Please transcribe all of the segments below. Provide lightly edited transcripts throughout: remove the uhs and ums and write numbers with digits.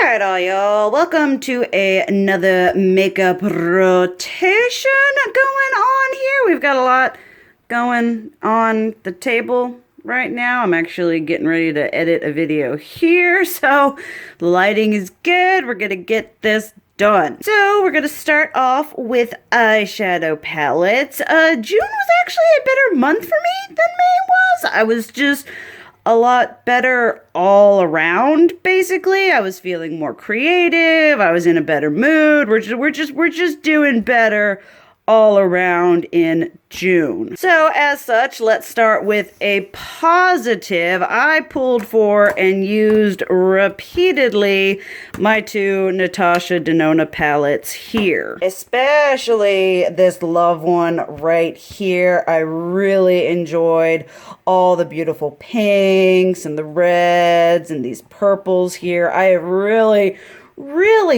Alright, all y'all, welcome to another makeup rotation going on here. We've got a lot going on the table right now. I'm actually getting ready to edit a video here, so the lighting is good. We're gonna get this done. So we're gonna start off with eyeshadow palettes. June was actually a better month for me than May was. I was just a lot better all around, basically. I was feeling more creative. I was in a better mood. We're just doing better all around in June. So as such, let's start with a positive. I pulled for and used repeatedly my two Natasha Denona palettes here. Especially this Love one right here. I really enjoyed all the beautiful pinks and the reds and these purples here. I have really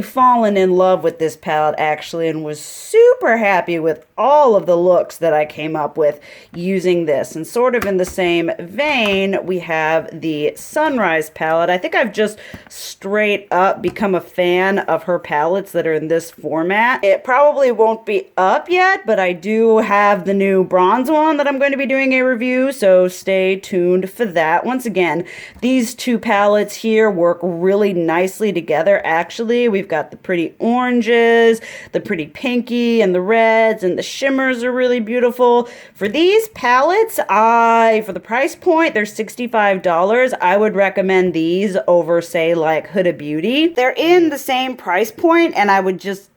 fallen in love with this palette actually, and was super happy with all of the looks that I came up with using this. And sort of in the same vein, we have the Sunrise palette. I think I've just straight up become a fan of her palettes that are in this format. It probably won't be up yet, but I do have the new bronze one that I'm going to be doing a review, so stay tuned for that. Once again, these two palettes here work really nicely together. Actually, we've got the pretty oranges, the pretty pinky, and the reds, and the shimmers are really beautiful. For these palettes, for the price point, they're $65. I would recommend these over, say, like Huda Beauty. They're in the same price point, and I would just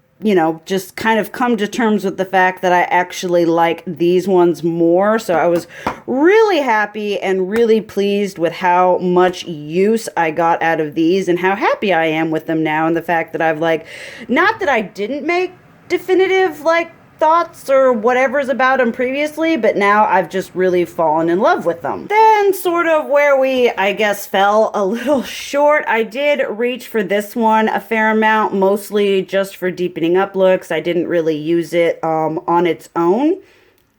kind of come to terms with the fact that I actually like these ones more. So I was really happy and really pleased with how much use I got out of these and how happy I am with them now, and the fact that I've not that I didn't make definitive thoughts or whatever's about them previously, but now I've just really fallen in love with them. Then sort of where we, I guess, fell a little short, I did reach for this one a fair amount, mostly just for deepening up looks. I didn't really use it on its own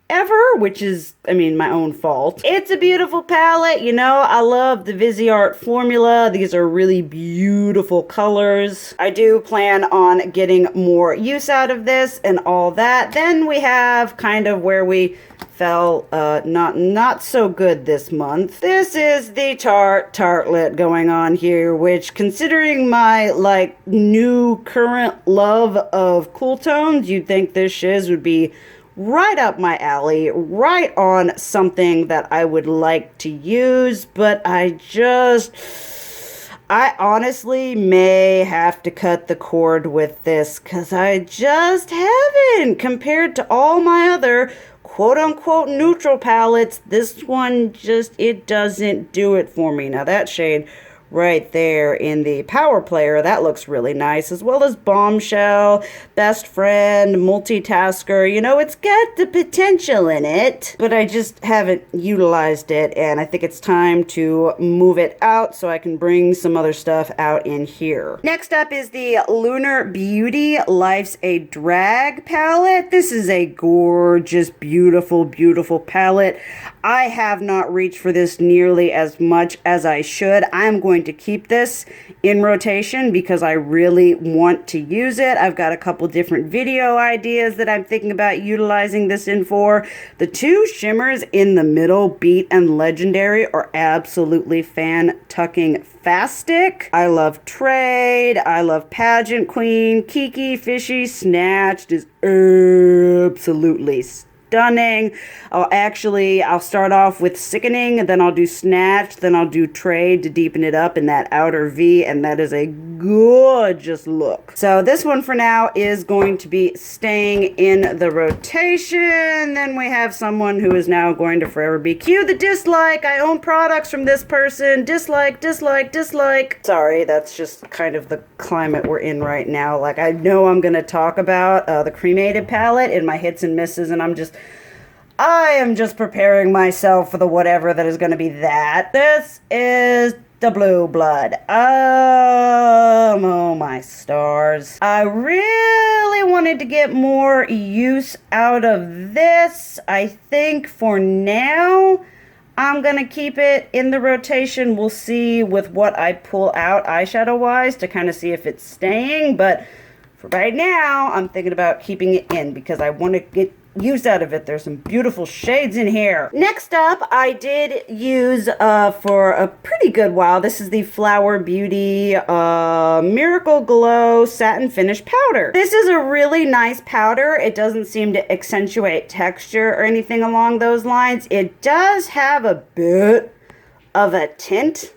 ever, which is, my own fault. It's a beautiful palette, I love the Viseart formula. These are really beautiful colors. I do plan on getting more use out of this and all that. Then we have kind of where we fell not so good this month. This is the Tartelette going on here, which, considering my new current love of cool tones, you'd think this shiz would be right up my alley, right on something that I would like to use, but I honestly may have to cut the cord with this, because I just haven't. Compared to all my other quote-unquote neutral palettes, this one it doesn't do it for me. Now that shade right there in the Power Player, that looks really nice, as well as Bombshell, Best Friend, Multitasker. It's got the potential in it, but I just haven't utilized it, and I think it's time to move it out so I can bring some other stuff out in here. Next up is the Lunar Beauty Life's a Drag palette. This is a gorgeous, beautiful, beautiful palette. I have not reached for this nearly as much as I should. I'm going to keep this in rotation because I really want to use it. I've got a couple different video ideas that I'm thinking about utilizing this in for. The two shimmers in the middle, Beat and Legendary, are absolutely fan-tucking-fastic. I love Trade. I love Pageant Queen. Kiki, Fishy, Snatched is absolutely stunning. I'll start off with Sickening, and then I'll do Snatch, then I'll do Trade to deepen it up in that outer V, and that is a gorgeous look. So this one for now is going to be staying in the rotation. Then we have someone who is now going to forever be cue the dislike. I own products from this person. Dislike, dislike, dislike. Sorry, that's just kind of the climate we're in right now. I know I'm going to talk about the Cremated palette in my hits and misses, and I am just preparing myself for the whatever that is going to be that. This is the Blue Blood. Oh my stars. I really wanted to get more use out of this. I think for now, I'm going to keep it in the rotation. We'll see with what I pull out eyeshadow-wise to kind of see if it's staying. But for right now, I'm thinking about keeping it in because I want to get use out of it. There's some beautiful shades in here. Next up, I did use for a pretty good while. This is the Flower Beauty Miracle Glow Satin Finish Powder. This is a really nice powder. It doesn't seem to accentuate texture or anything along those lines. It does have a bit of a tint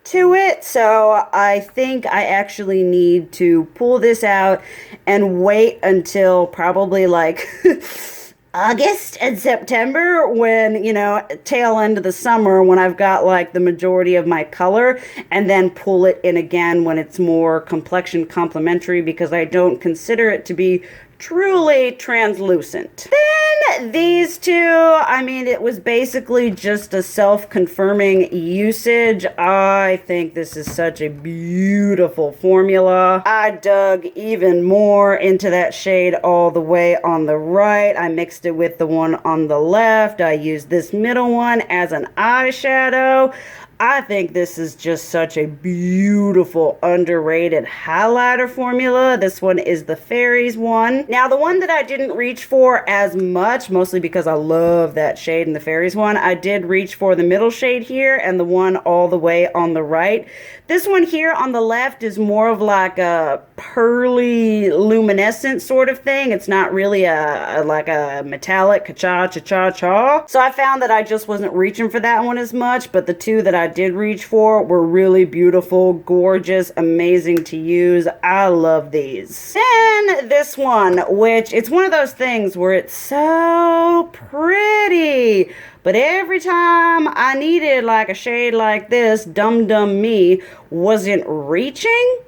to it, so I think I actually need to pull this out and wait until probably like August and September, when, you know, tail end of the summer, when I've got like the majority of my color, and then pull it in again when it's more complexion complementary, because I don't consider it to be truly translucent. Then these two, I mean, it was basically just a self-confirming usage. I think this is such a beautiful formula. I dug even more into that shade all the way on the right. I mixed it with the one on the left. I used this middle one as an eyeshadow. I think this is just such a beautiful, underrated highlighter formula. This one is the Fairies one. Now, the one that I didn't reach for as much, mostly because I love that shade in the Fairies one, I did reach for the middle shade here and the one all the way on the right. This one here on the left is more of like a pearly, luminescent sort of thing. It's not really like a metallic cha-cha-cha-cha-cha. So I found that I just wasn't reaching for that one as much, but the two that I did reach for were really beautiful, gorgeous, amazing to use. I love these. And this one, which it's one of those things where it's so pretty, but every time I needed like a shade like this, Dum Dum Me wasn't reaching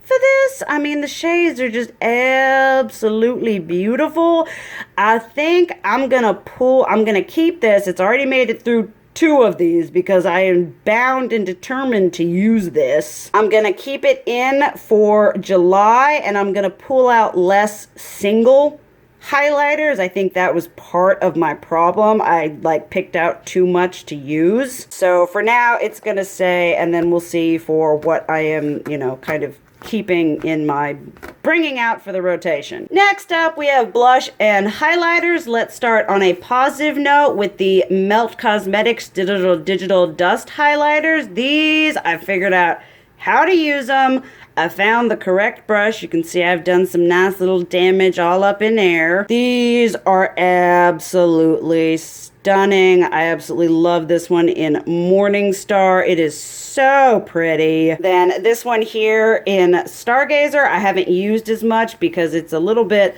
for this. I mean, the shades are just absolutely beautiful. I think I'm gonna keep this. It's already made it through two of these because I am bound and determined to use this. I'm gonna keep it in for July, and I'm gonna pull out less single highlighters. I think that was part of my problem. I like picked out too much to use. So for now, it's gonna stay, and then we'll see for what I am, you know, kind of keeping in my bringing out for the rotation. Next up, we have blush and highlighters. Let's start on a positive note with the Melt Cosmetics Digital Dust Highlighters. These, I figured out how to use them. I found the correct brush. You can see I've done some nice little damage all up in there. These are absolutely stunning. I absolutely love this one in Morning Star. It is so pretty. Then this one here in Stargazer, I haven't used as much because it's a little bit,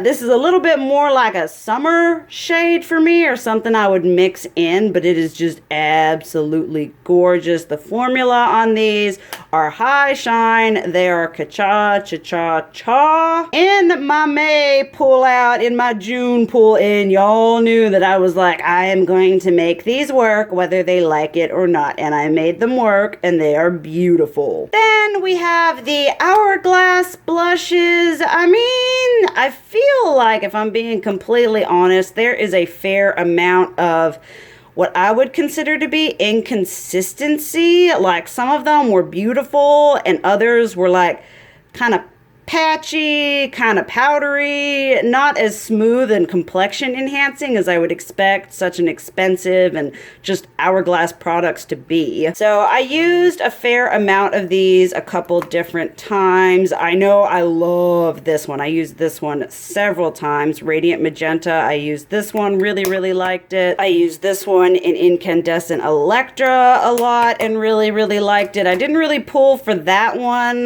this is a little bit more like a summer shade for me, or something I would mix in, but it is just absolutely gorgeous. The formula on these are high shine. They are cha-cha-cha-cha-cha. In my May pull out, in my June pull in, y'all knew that I was like, I am going to make these work whether they like it or not, and I made them work, and they are beautiful. Then we have the Hourglass Blushes. I mean, I feel like, if I'm being completely honest, there is a fair amount of what I would consider to be inconsistency. Like, some of them were beautiful and others were like kind of patchy, kind of powdery, not as smooth and complexion enhancing as I would expect such an expensive and just Hourglass products to be. So I used a fair amount of these a couple different times. I know I love this one. I used this one several times. Radiant Magenta, I used this one, really liked it. I used this one in Incandescent Electra a lot and really liked it. I didn't really pull for that one,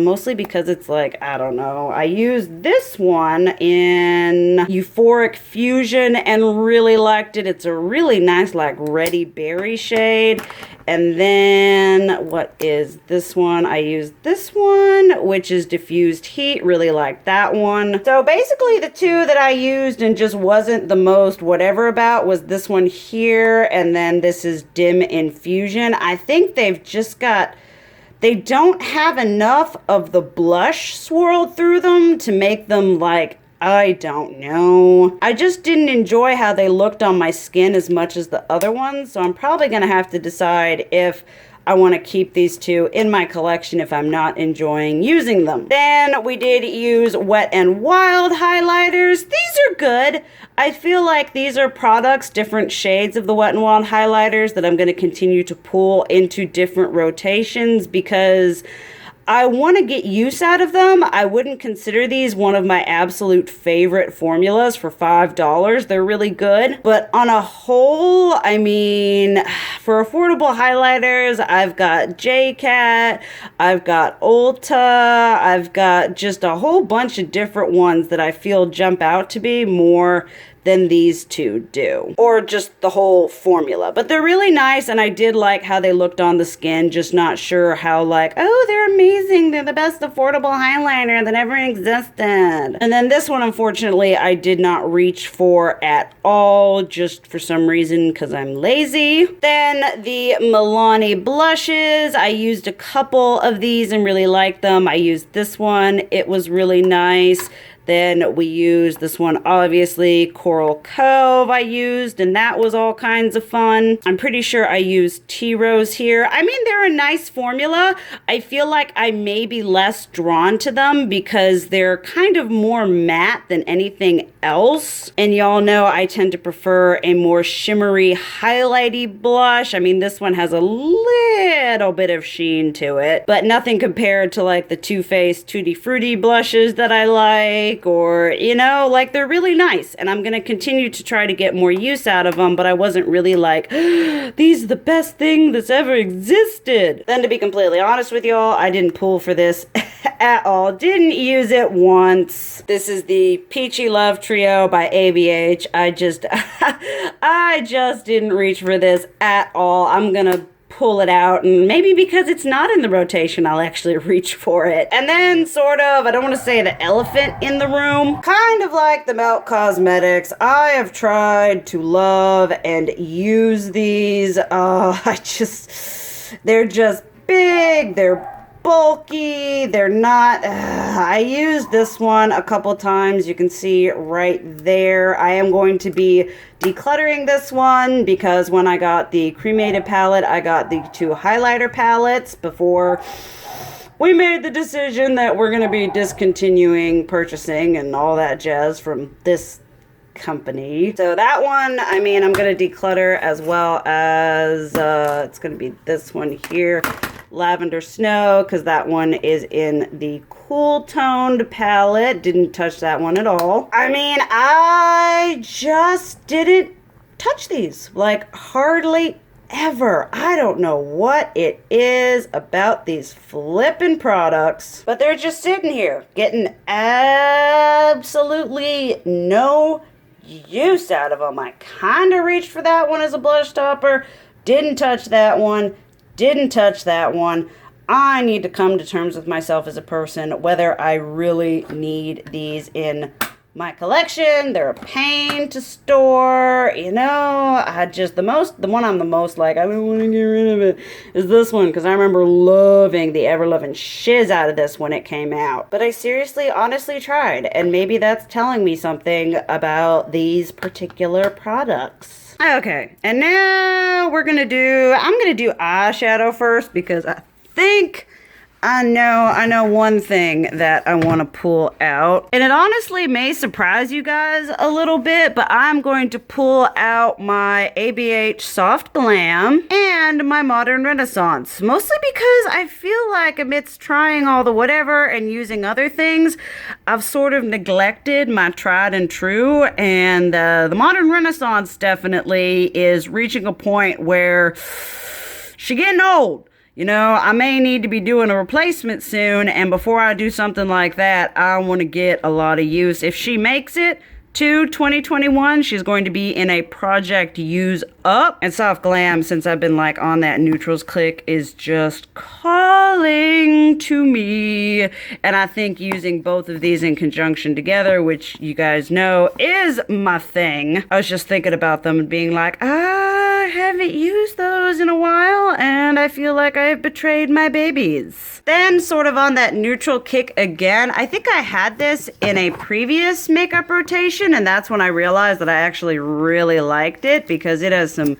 mostly because it's like, I don't know. I used this one in Euphoric Fusion and really liked it. It's a really nice, like, Ready Berry shade. And then, what is this one? I used this one, which is Diffused Heat. Really liked that one. So basically, the two that I used and just wasn't the most whatever about was this one here, and then this is Dim Infusion. I think they've just got... They don't have enough of the blush swirled through them to make them like I don't know. I just didn't enjoy how they looked on my skin as much as the other ones, so I'm probably going to have to decide if I want to keep these two in my collection if I'm not enjoying using them. Then we did use Wet n Wild highlighters. These are good. I feel like these are products, different shades of the Wet n Wild highlighters that I'm going to continue to pull into different rotations because I want to get use out of them. I wouldn't consider these one of my absolute favorite formulas for $5. They're really good. But on a whole, I mean, for affordable highlighters, I've got JCat, I've got Ulta, I've got just a whole bunch of different ones that I feel jump out to be more than these two do, or just the whole formula. But they're really nice, and I did like how they looked on the skin, just not sure how like, oh, they're amazing, they're the best affordable highlighter that ever existed. And then this one, unfortunately, I did not reach for at all, just for some reason, because I'm lazy. Then the Milani Blushes, I used a couple of these and really liked them. I used this one, it was really nice. Then we used this one, obviously, Coral Cove I used, and that was all kinds of fun. I'm pretty sure I used Tea Rose here. I mean, they're a nice formula. I feel like I may be less drawn to them because they're kind of more matte than anything else. And y'all know I tend to prefer a more shimmery, highlighty blush. I mean, this one has a little bit of sheen to it, but nothing compared to like the Too Faced Tutti Frutti blushes that I like. Or, you know, like they're really nice, and I'm gonna continue to try to get more use out of them, but I wasn't really like, these are the best thing that's ever existed. Then to be completely honest with y'all, I didn't pull for this at all. Didn't use it once. This is the Peachy Love Trio by ABH. I just didn't reach for this at all. I'm gonna pull it out, and maybe because it's not in the rotation, I'll actually reach for it. And then sort of, I don't want to say the elephant in the room, kind of like the Melt Cosmetics, I have tried to love and use these. They're just big, they're bulky, they're not, I used this one a couple times, you can see right there. I am going to be decluttering this one because when I got the cremated palette, I got the two highlighter palettes before we made the decision that we're going to be discontinuing purchasing and all that jazz from this company. So that one, I mean, I'm going to declutter, as well as it's going to be this one here, Lavender Snow, because that one is in the cool toned palette. Didn't touch that one at all. I mean, I just didn't touch these, like hardly ever. I don't know what it is about these flippin' products, but they're just sitting here getting absolutely no use out of them. I kind of reached for that one as a blush topper, didn't touch that one, didn't touch that one. I need to come to terms with myself as a person, whether I really need these in my collection. They're a pain to store, you know. The one I'm the most like, I don't want to get rid of it, is this one, because I remember loving the ever-loving shiz out of this when it came out. But I seriously, honestly tried, and maybe that's telling me something about these particular products. Okay, and now I'm gonna do eyeshadow first, because I think I know one thing that I want to pull out, and it honestly may surprise you guys a little bit, but I'm going to pull out my ABH Soft Glam and my Modern Renaissance, mostly because I feel like amidst trying all the whatever and using other things, I've sort of neglected my tried and true, and the Modern Renaissance definitely is reaching a point where she's getting old. You know, I may need to be doing a replacement soon, and before I do something like that, I want to get a lot of use. If she makes it to 2021, she's going to be in a project use up. And Soft Glam, since I've been like on that neutrals click, is just calling to me. And I think using both of these in conjunction together, which you guys know is my thing. I was just thinking about them and being like, I haven't used those in a while, and I feel like I have betrayed my babies. Then, sort of on that neutral kick again, I think I had this in a previous makeup rotation, and that's when I realized that I actually really liked it, because it has some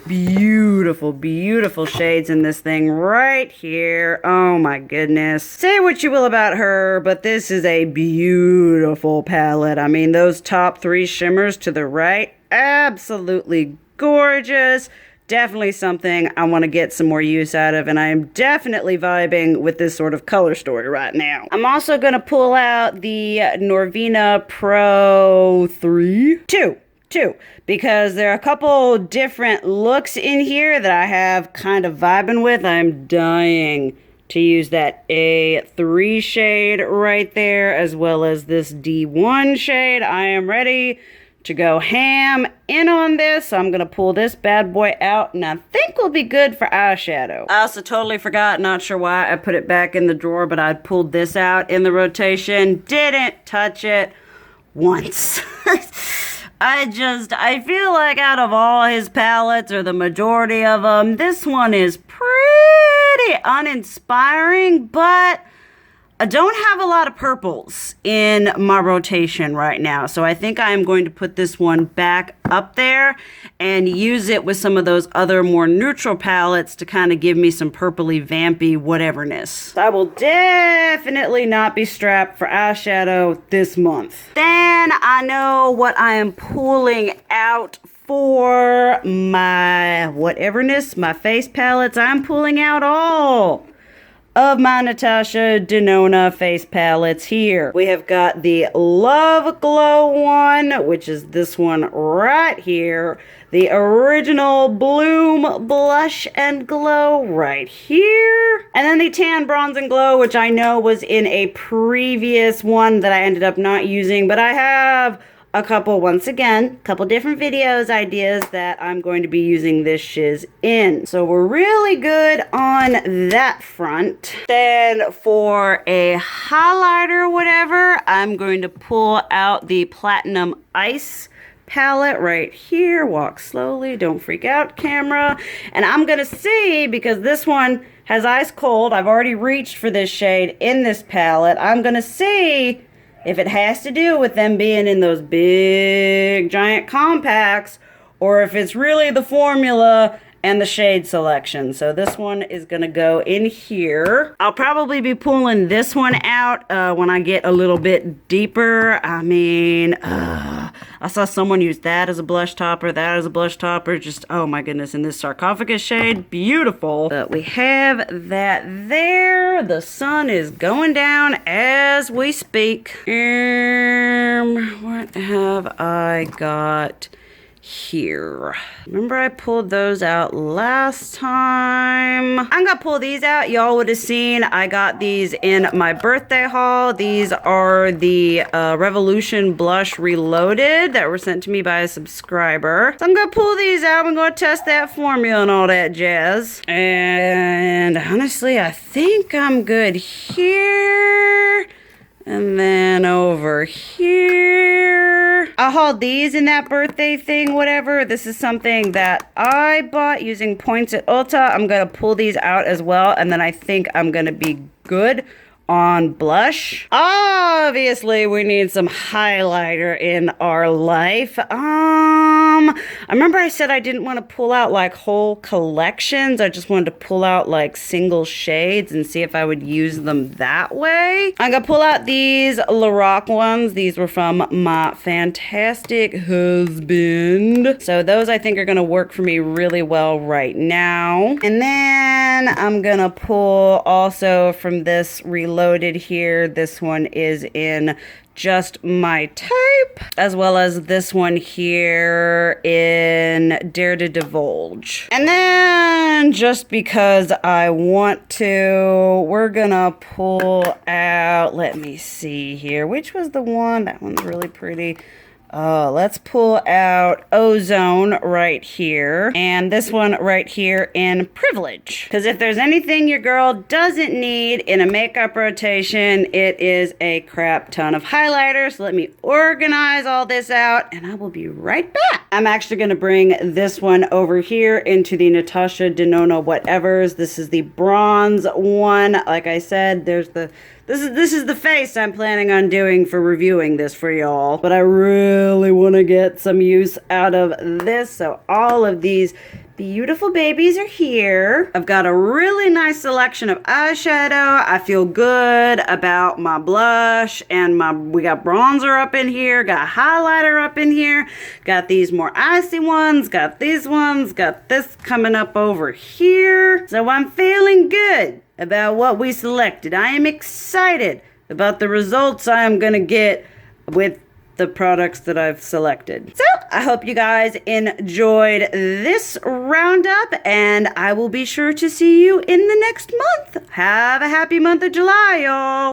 beautiful, beautiful shades in this thing right here. Oh my goodness. Say what you will about her, but this is a beautiful palette. I mean, those top 3 shimmers to the right, absolutely gorgeous. Definitely something I want to get some more use out of, and I am definitely vibing with this sort of color story right now. I'm also going to pull out the Norvina Pro 2, because there are a couple different looks in here that I have kind of vibing with. I'm dying to use that A3 shade right there, as well as this D1 shade. I am ready to go ham in on this. So I'm gonna pull this bad boy out, and I think will be good for eyeshadow. I also totally forgot, not sure why I put it back in the drawer, but I pulled this out in the rotation, didn't touch it once. I feel like out of all his palettes, or the majority of them, this one is pretty uninspiring, but I don't have a lot of purples in my rotation right now. So I think I'm going to put this one back up there and use it with some of those other more neutral palettes to kind of give me some purpley, vampy whateverness. I will definitely not be strapped for eyeshadow this month. Then I know what I am pulling out for my whateverness, my face palettes. I'm pulling out all of my Natasha Denona face palettes here. We have got the Love Glow one, which is this one right here. The original Bloom Blush and Glow right here. And then the Tan Bronze and Glow, which I know was in a previous one that I ended up not using, but I have a couple, once again, couple different videos ideas that I'm going to be using this shiz in. So we're really good on that front. Then for a highlighter or whatever, I'm going to pull out the Platinum Ice palette right here. Walk slowly, don't freak out, camera. And I'm gonna see, because this one has ice cold, I've already reached for this shade in this palette. I'm gonna see if it has to do with them being in those big giant compacts, or if it's really the formula and the shade selection. So this one is gonna go in here. I'll probably be pulling this one out when I get a little bit deeper. I mean, I saw someone use that as a blush topper, that as a blush topper. Just, oh my goodness, in this sarcophagus shade, beautiful. But we have that there. The sun is going down as we speak. What have I got here? Remember I pulled those out last time. I'm gonna pull these out. Y'all would have seen I got these in my birthday haul. These are the Revolution Blush Reloaded that were sent to me by a subscriber. So I'm gonna pull these out. I'm gonna test that formula and all that jazz. And honestly, I think I'm good here. And then over here, I hauled these in that birthday thing, whatever. This is something that I bought using points at Ulta. I'm going to pull these out as well. And then I think I'm going to be good on blush. Obviously, we need some highlighter in our life. I remember I said I didn't want to pull out like whole collections. I just wanted to pull out like single shades and see if I would use them that way. I'm gonna pull out these Lorac ones. These were from my fantastic husband. So those I think are gonna work for me really well right now. And then I'm gonna pull also from this Reloaded here. This one is in Just My Type, as well as this one here in Dare to Divulge. And then, just because I want to, we're gonna pull out, let me see here, which was the one? That one's really pretty. Let's pull out Ozone right here, and this one right here in Privilege. Because if there's anything your girl doesn't need in a makeup rotation, it is a crap ton of highlighter. So let me organize all this out, and I will be right back. I'm actually going to bring this one over here into the Natasha Denona Whatevers. This is the bronze one. Like I said, there's the... This is the face I'm planning on doing for reviewing this for y'all. But I really want to get some use out of this. So all of these beautiful babies are here. I've got a really nice selection of eyeshadow. I feel good about my blush and we got bronzer up in here, got highlighter up in here, got these more icy ones, got these ones, got this coming up over here. So I'm feeling good about what we selected. I am excited about the results I am gonna get with the products that I've selected. So I hope you guys enjoyed this roundup, and I will be sure to see you in the next month. Have a happy month of July, y'all.